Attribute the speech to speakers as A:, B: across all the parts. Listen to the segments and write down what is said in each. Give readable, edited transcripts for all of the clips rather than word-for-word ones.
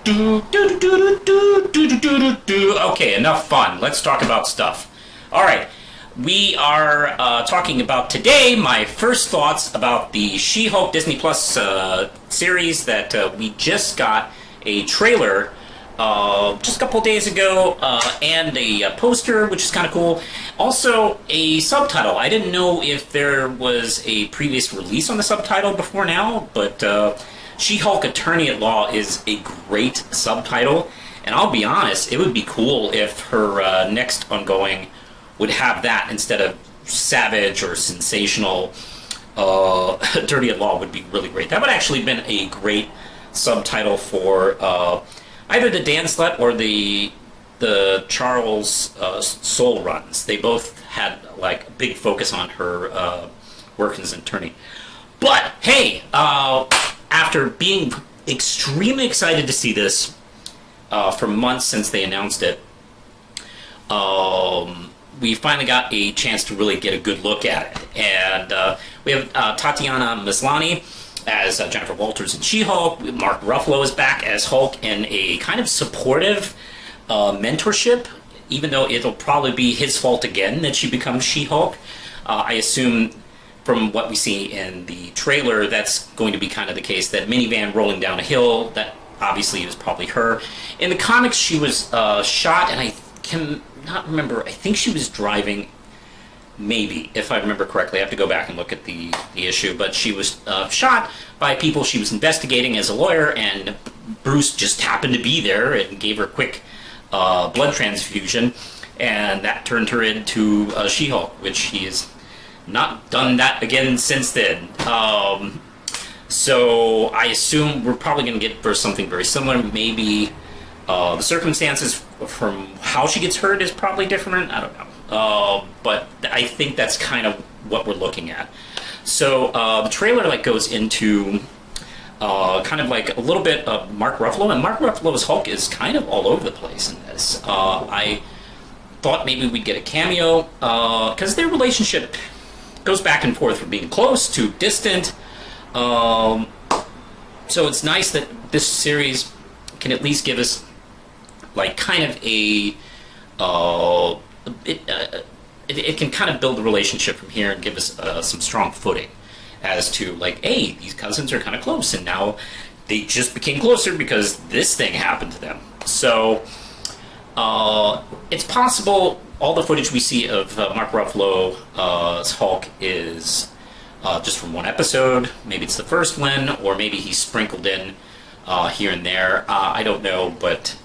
A: Okay, enough fun. Let's talk about stuff. All right, we are talking about today my first thoughts about the She-Hulk Disney Plus series that we just got a trailer just a couple days ago, and a poster, which is kind of cool. Also, a subtitle. I didn't know if there was a previous release on the subtitle before now, but She-Hulk Attorney at Law is a great subtitle. And I'll be honest, it would be cool if her next ongoing would have that instead of Savage or Sensational. Attorney at Law would be really great. That would actually have been a great subtitle for either the Dan Slott or the Charles Soule runs. They both had like a big focus on her work as an attorney. But hey, after being extremely excited to see this for months since they announced it, we finally got a chance to really get a good look at it. And we have Tatiana Maslany as Jennifer Walters in She-Hulk. Mark Ruffalo is back as Hulk in a kind of supportive mentorship, even though it'll probably be his fault again that she becomes She-Hulk. I assume from what we see in the trailer, that's going to be kind of the case, that minivan rolling down a hill, that obviously is probably her. In the comics, she was shot, and I can not remember, I think she was driving, maybe, if I remember correctly. I have to go back and look at the issue, but she was shot by people she was investigating as a lawyer, and Bruce just happened to be there and gave her a quick blood transfusion, and that turned her into She-Hulk, which he has not done that again since then. So I assume we're probably going to get for something very similar. Maybe the circumstances from how she gets hurt is probably different. I don't know. But I think that's kind of what we're looking at. So the trailer like goes into kind of like a little bit of Mark Ruffalo, and Mark Ruffalo's Hulk is kind of all over the place in this. I thought maybe we'd get a cameo because their relationship goes back and forth from being close to distant. So it's nice that this series can at least give us like kind of a it can kind of build the relationship from here and give us some strong footing as to like, hey, these cousins are kind of close, and now they just became closer because this thing happened to them. So it's possible all the footage we see of Mark Ruffalo's Hulk is just from one episode. Maybe it's the first one, or maybe he's sprinkled in here and there. I don't know, but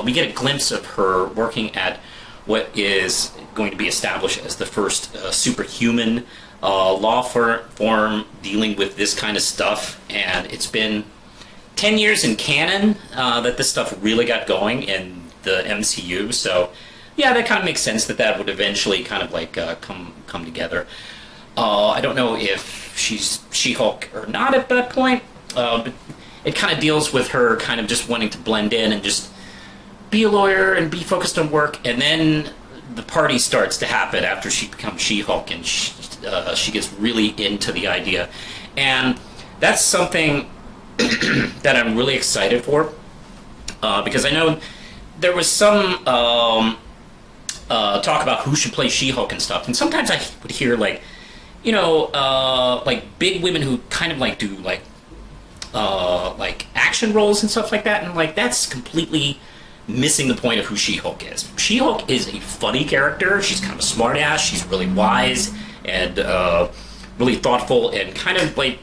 A: we get a glimpse of her working at what is going to be established as the first superhuman law firm dealing with this kind of stuff. And it's been 10 years in canon that this stuff really got going in the MCU. So yeah, that kind of makes sense that that would eventually kind of like come together. I don't know if she's She-Hulk or not at that point, but it kind of deals with her kind of just wanting to blend in and just be a lawyer and be focused on work, and then the party starts to happen after she becomes She-Hulk, and she gets really into the idea. And that's something that I'm really excited for, because I know there was some talk about who should play She-Hulk and stuff, and sometimes I would hear like, you know, like big women who kind of like do like action roles and stuff like that, and like that's completely missing the point of who She-Hulk is. She-Hulk is a funny character. She's kind of a smartass. She's really wise and really thoughtful, and kind of like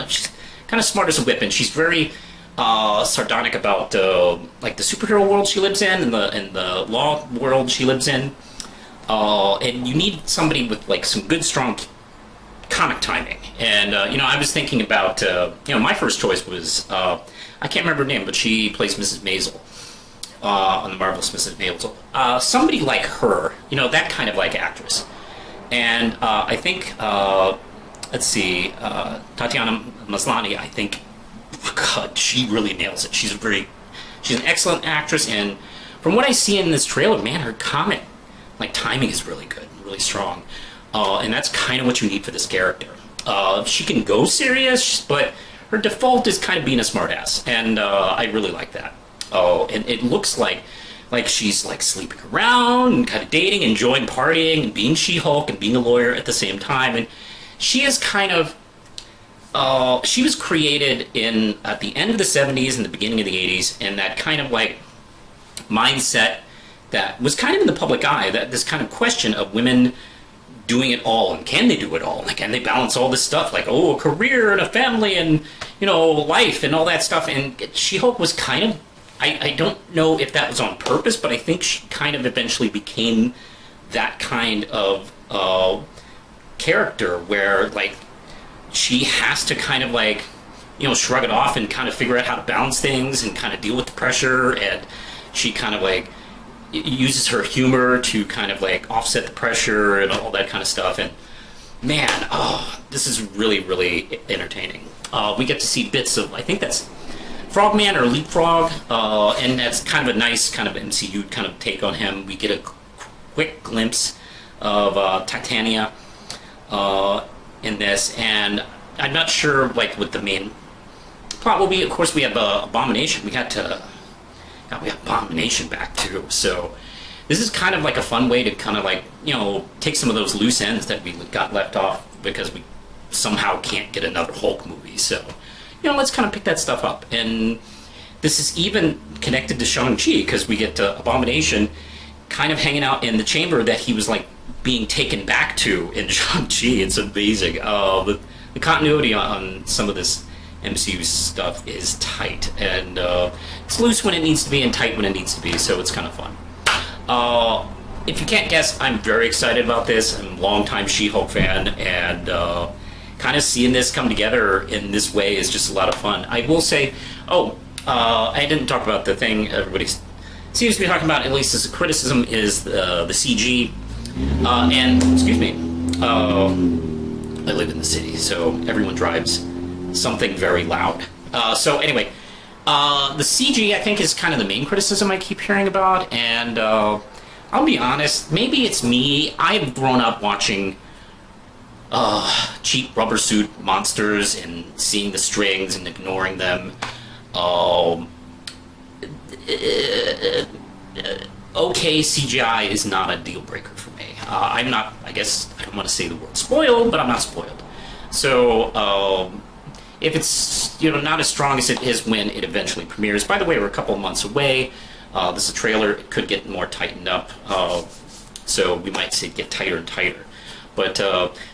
A: she's kind of smart as a whip, and she's very sardonic about like the superhero world she lives in and the law world she lives in. And you need somebody with like some good, strong comic timing. And you know, I was thinking about you know, my first choice was I can't remember her name, but she plays Mrs. Maisel on the Marvelous Mrs. Maisel. Somebody like her, you know, that kind of like actress. And I think let's see, Tatiana Maslany, I think, God, she really nails it. She's an excellent actress, and from what I see in this trailer, man, her comic like timing is really good, really strong, and that's kind of what you need for this character. She can go serious, but her default is kind of being a smartass, and I really like that. Oh, and it looks like she's like sleeping around and kind of dating, enjoying partying, and being She-Hulk and being a lawyer at the same time. And she is kind of she was created in at the end of the 70s and the beginning of the 80s, and that kind of like mindset that was kind of in the public eye, that this kind of question of women doing it all, and can they do it all? Like, can they balance all this stuff? Like, oh, a career and a family and, you know, life and all that stuff. And She-Hulk was kind of, I don't know if that was on purpose, but I think she kind of eventually became that kind of character where, like, she has to kind of, like, you know, shrug it off and kind of figure out how to balance things and kind of deal with the pressure. And she kind of, like, uses her humor to kind of like offset the pressure and all that kind of stuff. And man, this is really, really entertaining. We get to see bits of, I think that's Frogman or Leapfrog, and that's kind of a nice kind of MCU kind of take on him. We get a quick glimpse of Titania in this, and I'm not sure like what the main plot will be. Of course, we have Abomination. We have Abomination back too. So this is kind of like a fun way to kind of like, you know, take some of those loose ends that we got left off because we somehow can't get another Hulk movie. So, you know, let's kind of pick that stuff up. And this is even connected to Shang-Chi because we get Abomination kind of hanging out in the chamber that he was like being taken back to in Shang-Chi. It's amazing. The continuity on some of this MCU stuff is tight, and it's loose when it needs to be and tight when it needs to be, so it's kind of fun. If you can't guess, I'm very excited about this. I'm a longtime She-Hulk fan, and kind of seeing this come together in this way is just a lot of fun. I will say, I didn't talk about the thing everybody seems to be talking about, at least as a criticism, is the CG. And, excuse me, I live in the city, so everyone drives something very loud. So anyway, the CG I think is kind of the main criticism I keep hearing about, and I'll be honest, maybe it's me. I've grown up watching cheap rubber suit monsters and seeing the strings and ignoring them. Okay, CGI is not a deal breaker for me. I'm not, I guess, I don't want to say the word spoiled, but I'm not spoiled. So, if it's, you know, not as strong as it is when it eventually premieres. By the way, we're a couple of months away. This is a trailer. It could get more tightened up. So we might see it get tighter and tighter. But,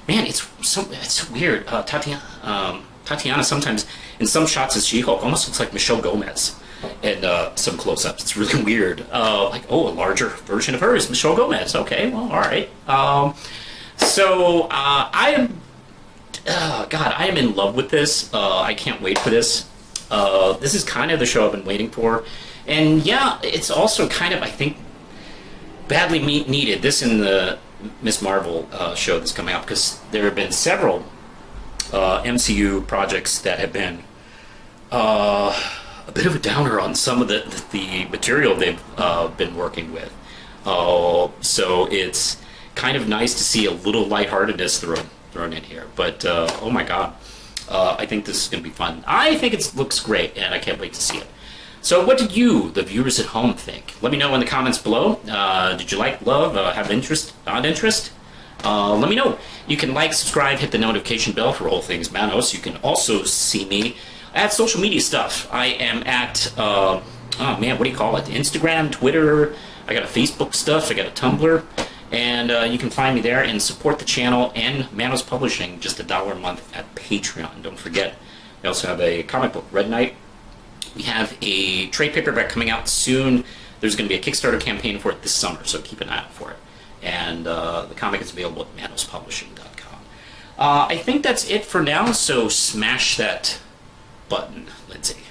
A: man, it's so weird. Tatiana sometimes, in some shots as She-Hulk, almost looks like Michelle Gomez in some close-ups. It's really weird. Like, oh, a larger version of her is Michelle Gomez. Okay, well, all right. God, I am in love with this. I can't wait for this. This is kind of the show I've been waiting for. And yeah, it's also kind of, I think, badly needed. This in the Ms. Marvel show that's coming out, because there have been several MCU projects that have been a bit of a downer on some of the material they've been working with. So it's kind of nice to see a little lightheartedness thrown in here. But oh my god, I think this is going to be fun. I think it looks great, and I can't wait to see it. So what did you, the viewers at home, think? Let me know in the comments below. Did you like, love, have interest, not interest? Let me know. You can like, subscribe, hit the notification bell for all things Manos. You can also see me at social media stuff. I am at, oh man, what do you call it? Instagram, Twitter, I got a Facebook stuff, I got a Tumblr. And you can find me there and support the channel and Manos Publishing, just $1 a month at Patreon. Don't forget, we also have a comic book, Red Knight. We have a trade paperback coming out soon. There's going to be a Kickstarter campaign for it this summer, so keep an eye out for it. And the comic is available at manospublishing.com. I think that's it for now, so smash that button, Lindsay.